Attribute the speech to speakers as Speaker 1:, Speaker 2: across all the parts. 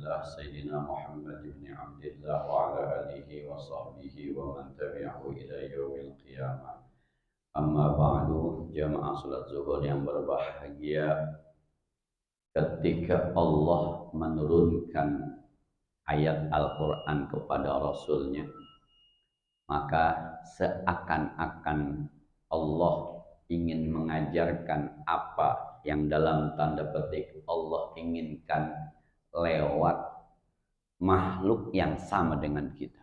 Speaker 1: الله سيدنا محمد بن عبد الله وعلى آله وصحبه ومن تبعه إلى يوم القيامة. Amma ba'du, jamaah salat zuhur yang berbahagia, ketika Allah menurunkan ayat Al-Quran kepada Rasulnya, maka seakan-akan Allah ingin mengajarkan apa yang dalam tanda petik Allah inginkan lewat makhluk yang sama dengan kita.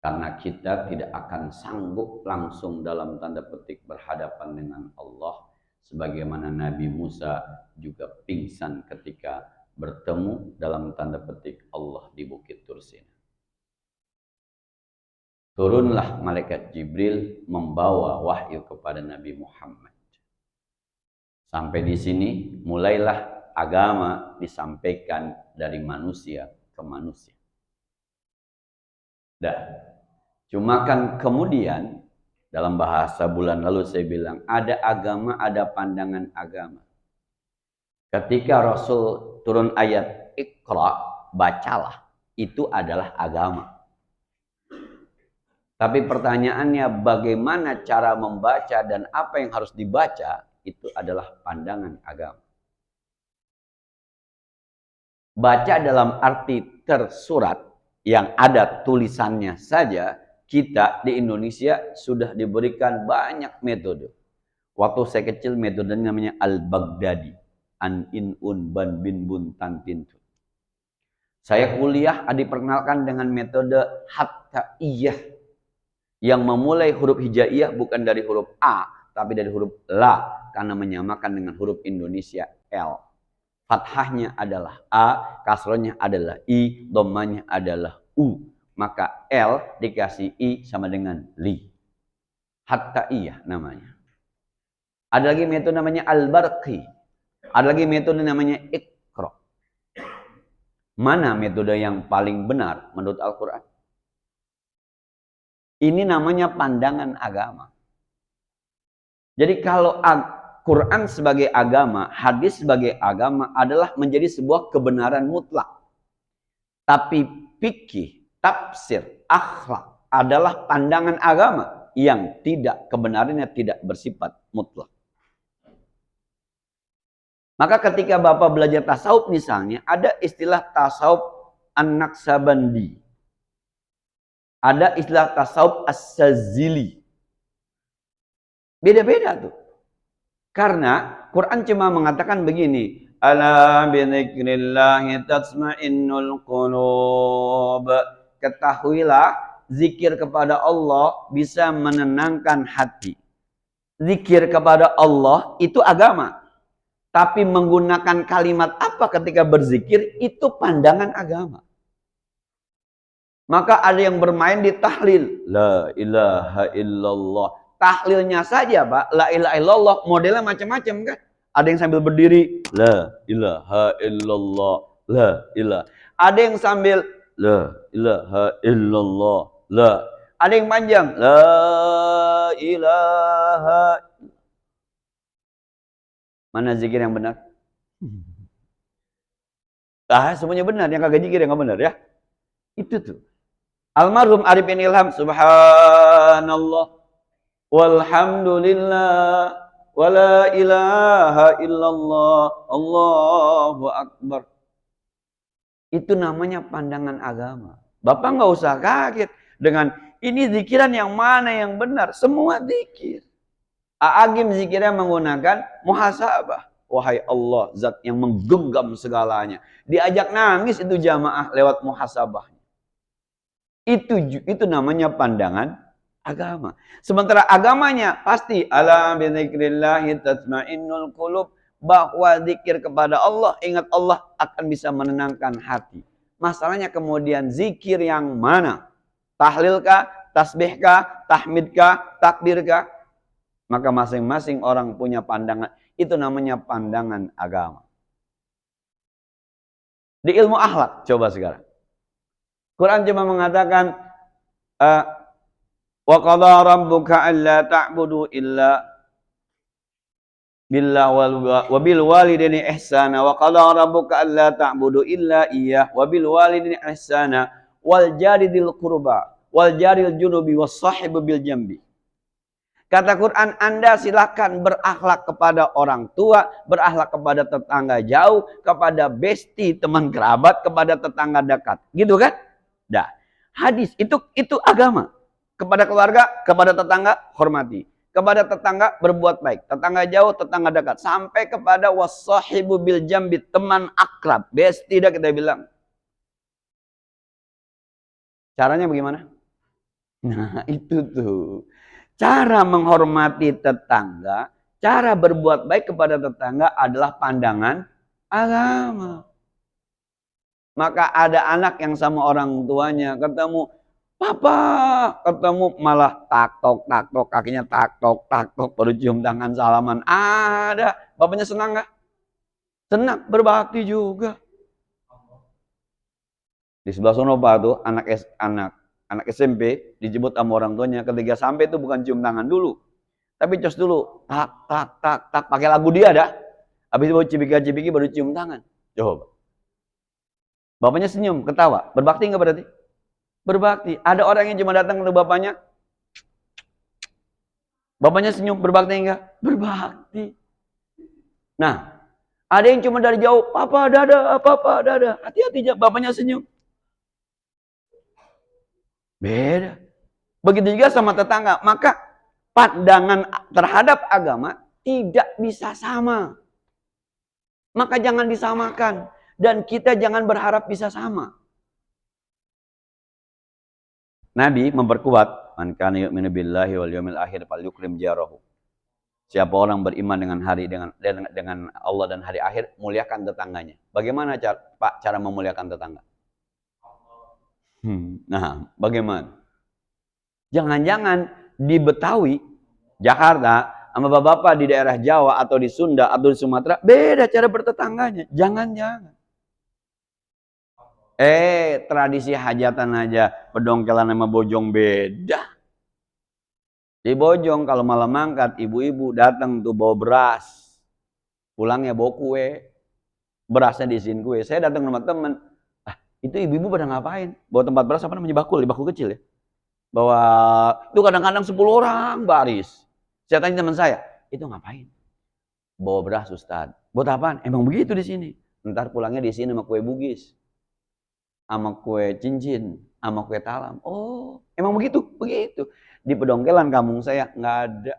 Speaker 1: Karena kita tidak akan sanggup langsung dalam tanda petik berhadapan dengan Allah. Sebagaimana Nabi Musa juga pingsan ketika bertemu dalam tanda petik Allah di Bukit Tursina. Turunlah malaikat Jibril membawa wahyu kepada Nabi Muhammad. Sampai di sini mulailah agama disampaikan dari manusia ke manusia. Cuma kan kemudian dalam bahasa bulan lalu saya bilang ada agama, ada pandangan agama. Ketika Rasul turun ayat Iqra, bacalah, itu adalah agama. Tapi pertanyaannya bagaimana cara membaca dan apa yang harus dibaca, itu adalah pandangan agama. Baca dalam arti tersurat yang ada tulisannya saja, kita di Indonesia sudah diberikan banyak metode. Waktu saya kecil metodenya namanya Al-Baghdadi. An in un ban bin bun tan tin tun. Saya kuliah diperkenalkan dengan metode Hattaiyah yang memulai huruf hijaiyah bukan dari huruf A tapi dari huruf La karena menyamakan dengan huruf Indonesia L. Fathahnya adalah A, kasrohnya adalah I, dhammanya adalah U. Maka L dikasih I sama dengan Li. Hattaiyah namanya. Ada lagi metode namanya Al-Barqi. Ada lagi metode namanya Iqra. Mana metode yang paling benar menurut Al-Quran? Ini namanya pandangan agama. Jadi kalau Quran sebagai agama, hadis sebagai agama adalah menjadi sebuah kebenaran mutlak. Tapi fikih, tafsir, akhlak adalah pandangan agama yang tidak kebenarannya tidak bersifat mutlak. Maka ketika Bapak belajar tasawuf misalnya, ada istilah tasawuf an-Naqsabandi. Ada istilah tasawuf as-Sazili. Beda-beda tuh. Karena Quran cuma mengatakan begini, ala bi dzikrillahi tatma'innul qulub. Ketahuilah, zikir kepada Allah bisa menenangkan hati. Zikir kepada Allah itu agama. Tapi menggunakan kalimat apa ketika berzikir, itu pandangan agama. Maka ada yang bermain di tahlil. La ilaha illallah. Tahlilnya saja, Pak. La ilaha illallah. Modelnya macam-macam kan. Ada yang sambil berdiri. La ilaha illallah. La ilaha. Ada yang sambil la ilaha illallah. La. Ada yang panjang. La ilaha. Mana zikir yang benar? Semuanya benar. Yang kagak zikir yang nggak benar ya. Itu tuh. Almarhum Arifin Ilham. Subhanallah. Walhamdulillah. Wala ilaha illallah. Allahu Akbar. Itu namanya pandangan agama. Bapak nggak usah kaget dengan ini zikiran yang mana yang benar. Semua zikir. A'agim zikirnya menggunakan muhasabah. Wahai Allah, zat yang menggenggam segalanya. Diajak nangis itu jamaah lewat muhasabahnya. Itu namanya pandangan agama. Sementara agamanya pasti ala bi dzikrillahi tatma'innul qulub, bahwa zikir kepada Allah, ingat Allah akan bisa menenangkan hati. Masalahnya kemudian zikir yang mana? Tahlilkah, tasbihkah, tahmidkah, takbirkah? Maka masing-masing orang punya pandangan. Itu namanya pandangan agama. Di ilmu akhlak, coba sekarang. Quran cuma mengatakan wa qadha rabbuka alla ta'budu illa wa bil walidaini ihsana wa qala rabbuka alla ta'budu illa iyyah wa bil walidaini ihsana wal jari dzil qurba wal jaril junubi was sahibi bil jambi. Kata Quran, Anda silakan berakhlak kepada orang tua, berakhlak kepada tetangga jauh, kepada besti, teman kerabat, kepada tetangga dekat. Gitu kan? Dah. Hadis itu agama. Kepada keluarga, kepada tetangga hormati. Kepada tetangga berbuat baik. Tetangga jauh, tetangga dekat. Sampai kepada wassahibu bil jambi, teman akrab. Besti dah kita bilang. Caranya bagaimana? Nah, itu tuh. Cara menghormati tetangga, cara berbuat baik kepada tetangga adalah pandangan agama. Maka ada anak yang sama orang tuanya ketemu, papa, ketemu malah tak-tok, kakinya tak-tok, baru cium tangan salaman. Ada, bapaknya senang nggak? Senang, berbakti juga. Di sebelah sono Pak tuh anak SMP dijemput sama orang tuanya, ketika sampai itu bukan cium tangan dulu, tapi cos dulu, tak, pakai lagu dia dah. Habis itu cipika-cipiki baru cium tangan. Coba. Bapaknya senyum, ketawa. Berbakti nggak berarti? Berbakti. Ada orang yang cuma datang ke bapaknya, bapaknya senyum, berbakti enggak? Berbakti. Nah, ada yang cuma dari jauh, papa dada, hati-hati, bapaknya senyum. Beda. Begitu juga sama tetangga. Maka pandangan terhadap agama tidak bisa sama. Maka jangan disamakan. Dan kita jangan berharap bisa sama. Nabi memperkuat, man kana yu'minu billahi wal yawmil akhir falyukrim jarahu. Siapa orang beriman dengan Allah dan hari akhir, muliakan tetangganya. Bagaimana cara memuliakan tetangga? Nah, bagaimana? Jangan-jangan di Betawi, Jakarta, sama bapak-bapak di daerah Jawa atau di Sunda atau di Sumatera, beda cara bertetangganya. Jangan-jangan. Tradisi hajatan aja, pedongkelan sama bojong beda. Di bojong kalau malam mangkat, ibu-ibu datang tuh bawa beras. Pulangnya bawa kue. Berasnya diisiin kue. Saya datang sama teman. Itu ibu-ibu pada ngapain? Bawa tempat beras apa namanya? Bakul kecil ya. Bawa, itu kadang-kadang 10 orang baris. Saya tanya teman saya, itu ngapain? Bawa beras Ustaz. Buat apaan? Emang begitu di sini. Ntar pulangnya di sini sama kue bugis. Sama kue cincin, sama kue talam. Oh, emang begitu? Begitu. Di pedongkelan kampung saya nggak ada.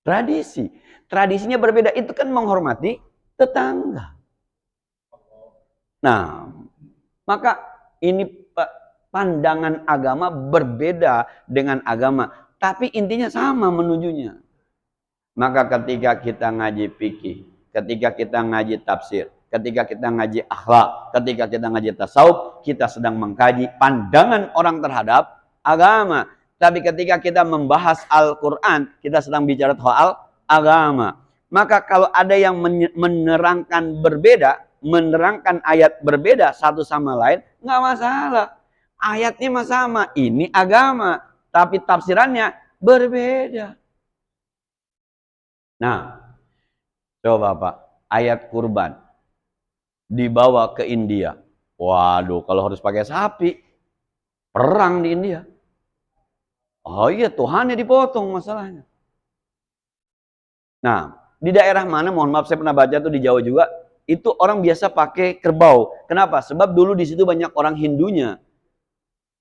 Speaker 1: Tradisi. Tradisinya berbeda. Itu kan menghormati tetangga. Nah, maka ini pandangan agama berbeda dengan agama, tapi intinya sama menujunya. Maka ketika kita ngaji fikih, ketika kita ngaji tafsir, ketika kita ngaji akhlak, ketika kita ngaji tasawuf, kita sedang mengkaji pandangan orang terhadap agama. Tapi ketika kita membahas Al-Quran, kita sedang bicara soal agama. Maka kalau ada yang menerangkan berbeda, menerangkan ayat berbeda satu sama lain, nggak masalah. Ayatnya mah sama, ini agama, tapi tafsirannya berbeda. Nah, coba Pak, ayat kurban dibawa ke India. Waduh, kalau harus pakai sapi, perang di India. Oh iya, Tuhannya dipotong masalahnya. Nah, di daerah mana, mohon maaf saya pernah baca tuh di Jawa juga, itu orang biasa pakai kerbau. Kenapa? Sebab dulu di situ banyak orang Hindunya.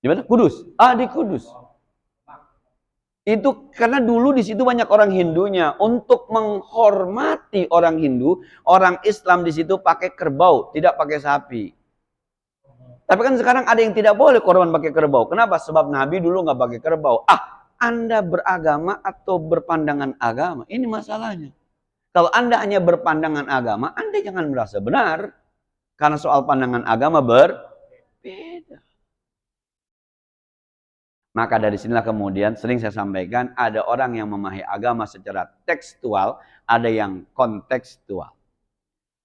Speaker 1: Di mana? Kudus. Di Kudus. Itu karena dulu di situ banyak orang Hindunya. Untuk menghormati orang Hindu, orang Islam di situ pakai kerbau, tidak pakai sapi. Tapi kan sekarang ada yang tidak boleh korban pakai kerbau. Kenapa? Sebab Nabi dulu nggak pakai kerbau. Anda beragama atau berpandangan agama? Ini masalahnya. Kalau Anda hanya berpandangan agama, Anda jangan merasa benar. Karena soal pandangan agama berbeda. Maka dari sinilah kemudian sering saya sampaikan, ada orang yang memahami agama secara tekstual, ada yang kontekstual.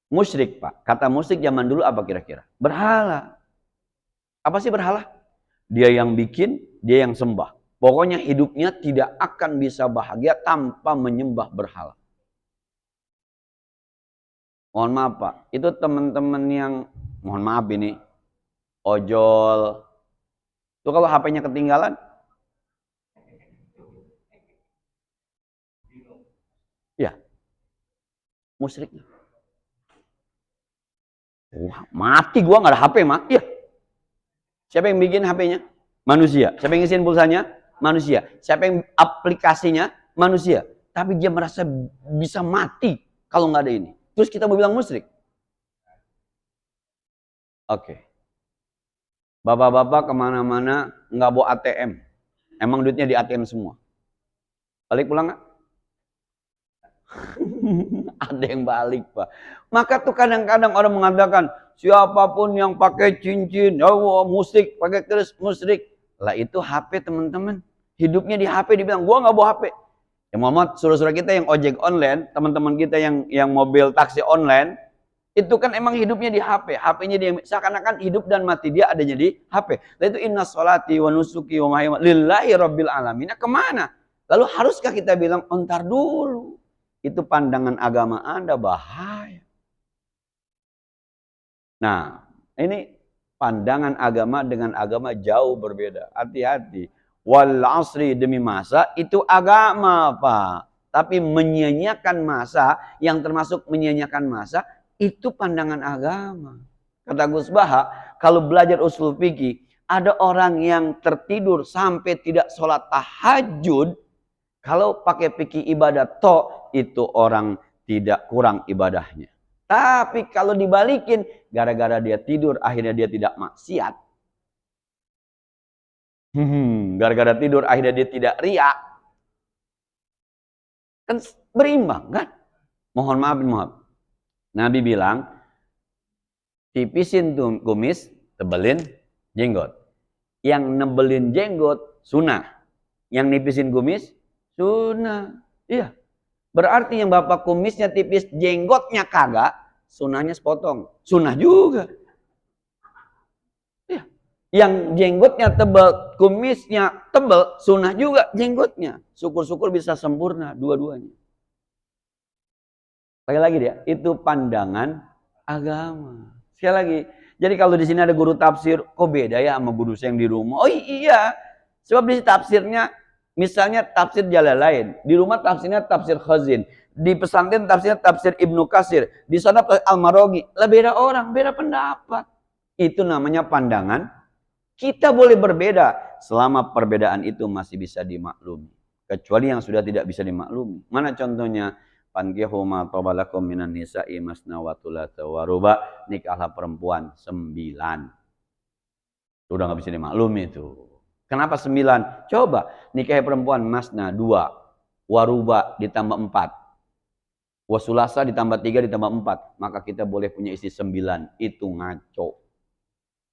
Speaker 1: Musyrik Pak, kata musyrik zaman dulu apa kira-kira? Berhala. Apa sih berhala? Dia yang bikin, dia yang sembah. Pokoknya hidupnya tidak akan bisa bahagia tanpa menyembah berhala. Mohon maaf Pak, itu teman-teman yang, mohon maaf ini, ojol. Itu kalau HP-nya ketinggalan, ya musyrik. Wah, mati gua nggak ada HP mah. Iya. Siapa yang bikin HP-nya? Manusia. Siapa yang ngisiin pulsanya? Manusia. Siapa yang aplikasinya? Manusia. Tapi dia merasa bisa mati kalau nggak ada ini. Terus kita mau bilang musyrik? Oke. Bapak-bapak kemana-mana nggak bawa ATM. Emang duitnya di ATM semua. Balik pulang nggak? Ada yang balik Pak. Maka tuh kadang-kadang orang mengatakan siapapun yang pakai cincin, oh musyrik, pakai keris musyrik. Lah itu HP teman-teman. Hidupnya di HP, dibilang gua nggak bawa HP. Ya Muhammad, saudara-saudara kita yang ojek online, teman-teman kita yang mobil taksi online, itu kan emang hidupnya di HP. HP-nya dia seakan-akan hidup dan mati dia adanya di HP. Lah itu inna sholati wa nusuki wa mahyaya lillahi rabbil alamin. Nah, kemana? Lalu haruskah kita bilang ontar dulu? Itu pandangan agama Anda bahaya. Nah, ini pandangan agama dengan agama jauh berbeda. Hati-hati. Wal asri, demi masa, itu agama, Pak. Tapi menyia-nyiakan masa, yang termasuk menyia-nyiakan masa, itu pandangan agama. Kata Gus Baha, kalau belajar usul fikih, ada orang yang tertidur sampai tidak sholat tahajud, kalau pakai fikih ibadah itu orang tidak kurang ibadahnya. Tapi kalau dibalikin, gara-gara dia tidur, akhirnya dia tidak maksiat. Gara-gara tidur, akhirnya dia tidak riak. Kan berimbang kan? Mohon maaf. Nabi bilang, tipisin kumis, tebelin jenggot. Yang nebelin jenggot, sunnah. Yang nipisin kumis, sunnah. Iya. Berarti yang bapak kumisnya tipis, jenggotnya kagak, sunnahnya sepotong. Sunnah juga. Ya. Yang jenggotnya tebal, kumisnya tebal, sunnah juga jenggotnya. Syukur-syukur bisa sempurna dua-duanya. Sekali lagi dia, itu pandangan agama. Sekali lagi. Jadi kalau di sini ada guru tafsir, kok beda ya sama guru saya yang di rumah? Oh iya. Sebab di tafsirnya, misalnya tafsir Jalalain, di rumah tafsirnya tafsir Khazin, di pesantren tafsirnya tafsir Ibnu Katsir, di sana Al-Maraghi. Lah beda orang, beda pendapat. Itu namanya pandangan. Kita boleh berbeda selama perbedaan itu masih bisa dimaklumi. Kecuali yang sudah tidak bisa dimaklumi. Mana contohnya? Fankihu ma tabalakum minan nisa'i masna wa thulatha wa ruba. Nikahlah perempuan 9. Udah nggak bisa dimaklumi itu. Kenapa 9? Coba nikahi perempuan masna 2, waruba ditambah 4, wasulasa ditambah 3 ditambah 4, maka kita boleh punya istri 9. Itu ngaco.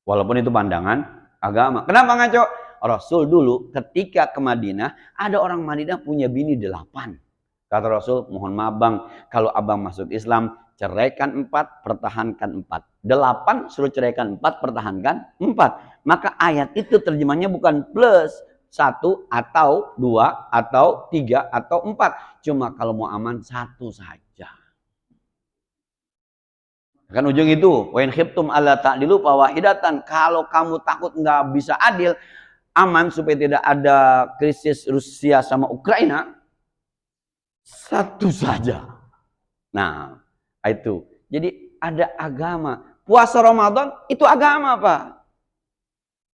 Speaker 1: Walaupun itu pandangan agama. Kenapa ngaco? Rasul dulu ketika ke Madinah, ada orang Madinah punya bini 8. Kata Rasul, mohon maaf bang, kalau abang masuk Islam, ceraikan 4, pertahankan 4. 8 suruh ceraikan 4, pertahankan 4. Maka ayat itu terjemahnya bukan plus 1 atau 2 atau 3 atau 4. Cuma kalau mau aman 1 saja. Kan ujung itu, wa in khiftum alla ta'dilu fawahidatan. Kalau kamu takut nggak bisa adil, aman supaya tidak ada krisis Rusia sama Ukraina, 1 saja. Nah, itu. Jadi ada agama. Puasa Ramadan itu agama, Pak.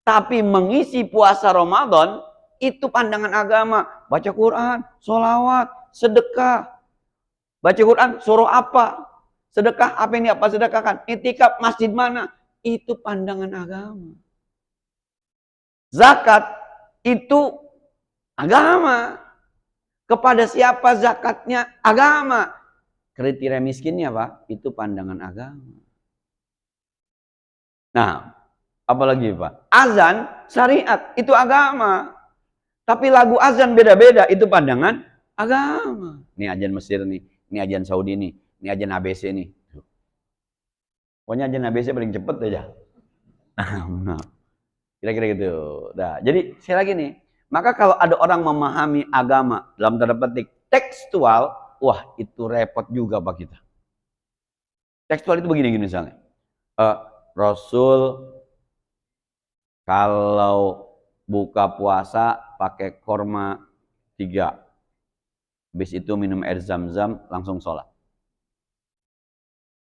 Speaker 1: Tapi mengisi puasa Ramadan itu pandangan agama. Baca Quran, sholawat, sedekah. Baca Quran, suruh apa? Sedekah, apa ini apa sedekahkan? Itikaf, masjid mana? Itu pandangan agama. Zakat itu agama. Kepada siapa zakatnya? Agama. Kriteria miskinnya Pak, itu pandangan agama. Nah, apalagi Pak? Azan, syariat, itu agama. Tapi lagu azan beda-beda, itu pandangan agama. Ini ajan Mesir nih, ini ajan Saudi nih, ini ajan ABC nih. Pokoknya ajan ABC paling cepet aja. Nah, kira-kira gitu. Nah, jadi sekali lagi nih, maka kalau ada orang memahami agama dalam tanda petik tekstual, wah itu repot juga Pak kita. Tekstual itu begini misalnya. Rasul kalau buka puasa pakai korma 3. Habis itu minum air zam-zam, langsung sholat.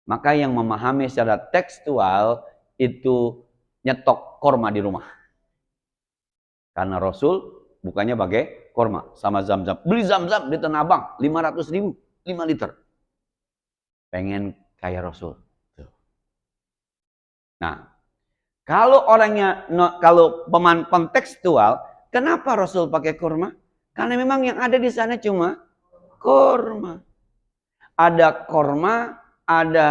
Speaker 1: Maka yang memahami secara tekstual itu nyetok korma di rumah. Karena Rasul bukanya pakai korma sama zam-zam. Beli zam-zam di Tanah Abang, 500.000, 5 liter. Pengen kayak Rasul. Nah, kalau orangnya, kalau pemahaman tekstual, kenapa Rasul pakai korma? Karena memang yang ada di sana cuma korma. Ada korma, ada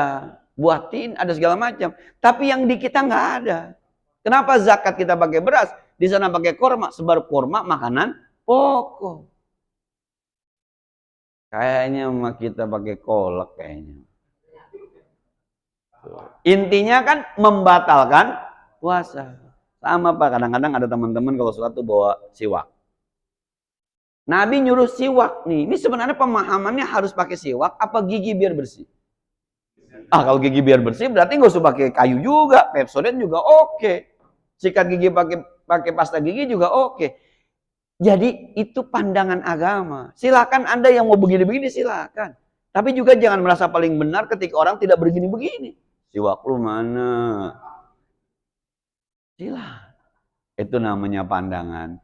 Speaker 1: buah tin, ada segala macam. Tapi yang di kita nggak ada. Kenapa zakat kita pakai beras? Di sana pakai korma. Sebab korma makanan pokok. Kayaknya mah kita pakai kolak kayaknya. Intinya kan membatalkan puasa. Sama Pak, kadang-kadang ada teman-teman kalau sholat tuh bawa siwak. Nabi nyuruh siwak nih. Ini sebenarnya pemahamannya harus pakai siwak apa gigi biar bersih? Kalau gigi biar bersih berarti nggak usah pakai kayu juga. Pepsodent juga oke. Sikat gigi pakai pasta gigi juga oke. Jadi itu pandangan agama. Silakan Anda yang mau begini-begini silakan. Tapi juga jangan merasa paling benar ketika orang tidak begini-begini. Siwak lu mana? Silakan. Itu namanya pandangan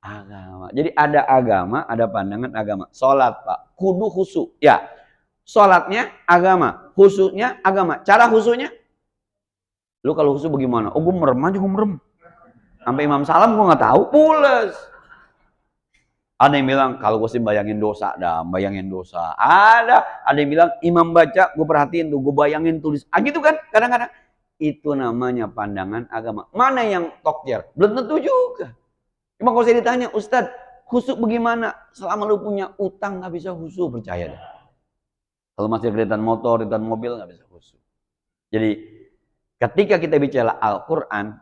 Speaker 1: agama. Jadi ada agama, ada pandangan agama. Sholat Pak, kudu khusyuk. Ya, sholatnya agama, khusyuknya agama. Cara khusyuknya, lu kalau khusyuk bagaimana? Oh, gue merem aja, gue merem. Sampai Imam Salam gue nggak tahu, pules. Ada yang bilang kalau gue sih bayangin dosa, bayangin dosa. Ada yang bilang imam baca, gue perhatiin tuh, gue bayangin tulis. Gitu kan, kadang-kadang. Itu namanya pandangan agama. Mana yang tokjer? Belum tentu juga. Cuma kalau saya ditanya, Ustadz, khusyuk bagaimana? Selama lu punya utang nggak bisa khusyuk, percaya deh. Kalau masih kreditan motor, kreditan mobil nggak bisa khusyuk. Jadi ketika kita bicara Al-Quran,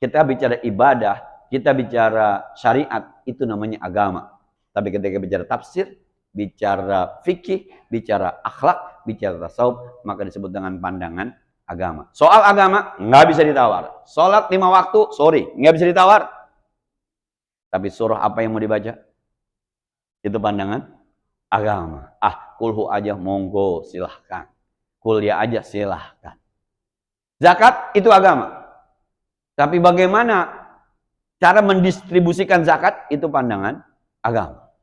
Speaker 1: kita bicara ibadah, kita bicara syariat, itu namanya agama. Tapi ketika bicara tafsir, bicara fikih, bicara akhlak, bicara tasawuf, maka disebut dengan pandangan agama. Soal agama nggak bisa ditawar. Sholat 5 waktu, sorry, nggak bisa ditawar. Tapi surah apa yang mau dibaca? Itu pandangan agama. Kulhu aja monggo silahkan. Kuliah aja silahkan. Zakat itu agama. Tapi bagaimana cara mendistribusikan zakat itu pandangan agama.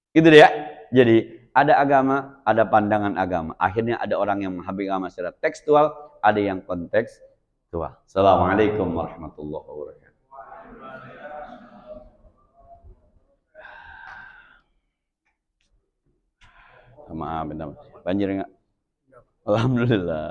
Speaker 1: Gitu deh ya. Jadi ada agama, ada pandangan agama. Akhirnya ada orang yang memahami agama secara tekstual, ada yang kontekstual. Assalamualaikum warahmatullahi wabarakatuh. Maaf, banjir enggak? Alhamdulillah.